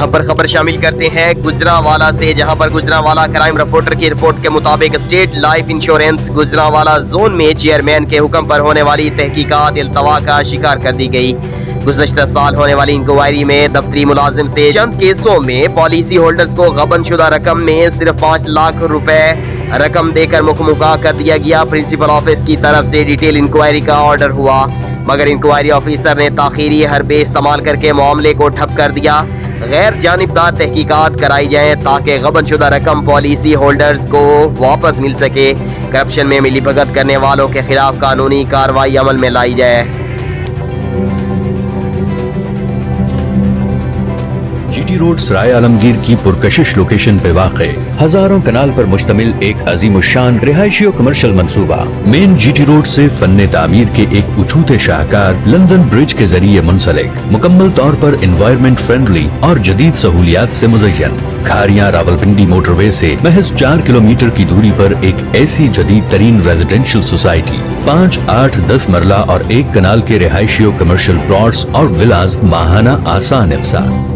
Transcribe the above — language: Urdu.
یہاں پر خبر شامل کرتے ہیں گجرانوالہ سے، جہاں پر گجرانوالہ کرائم رپورٹر کی رپورٹ کے مطابق state life insurance Gujranwala zone میں چیئرمین کے حکم پر ہونے والی تحقیقات التوا کا شکار کر دی گئی۔ گزشتہ سال ہونے والی انکوائری میں دفتری ملازم سے چند کیسوں میں پالیسی ہولڈرز کو غبن شدہ رقم میں صرف 5 لاکھ روپے رقم دے کر مکمل کر دیا گیا۔ پرنسپل آفس کی طرف سے ڈیٹیل انکوائری کا آرڈر ہوا، مگر انکوائری آفیسر نے تاخیری حربے استعمال کر کے معاملے کو ٹھپ کر دیا۔ غیر جانبدار تحقیقات کرائی جائیں تاکہ غبن شدہ رقم پالیسی ہولڈرز کو واپس مل سکے۔ کرپشن میں ملی بھگت کرنے والوں کے خلاف قانونی کارروائی عمل میں لائی جائے۔ جی ٹی روڈ سرائے عالمگیر کی پرکشش لوکیشن پہ واقع ہزاروں کنال پر مشتمل ایک عظیم الشان رہائشی و کمرشل منصوبہ مین جی ٹی روڈ سے فن تعمیر کے ایک اچھوتے شاہکار لندن برج کے ذریعے منسلک، مکمل طور پر انوائرمنٹ فرینڈلی اور جدید سہولیات سے مزین۔ کھاریاں راولپنڈی موٹر وے سے محض 4 کلومیٹر کی دوری پر ایک ایسی جدید ترین ریزیڈینشل سوسائٹی، 5، 8، 10 مرلہ اور 1 کنال کے رہائشی و کمرشل پلاٹس اور ولاز، ماہانہ آسان اقساط۔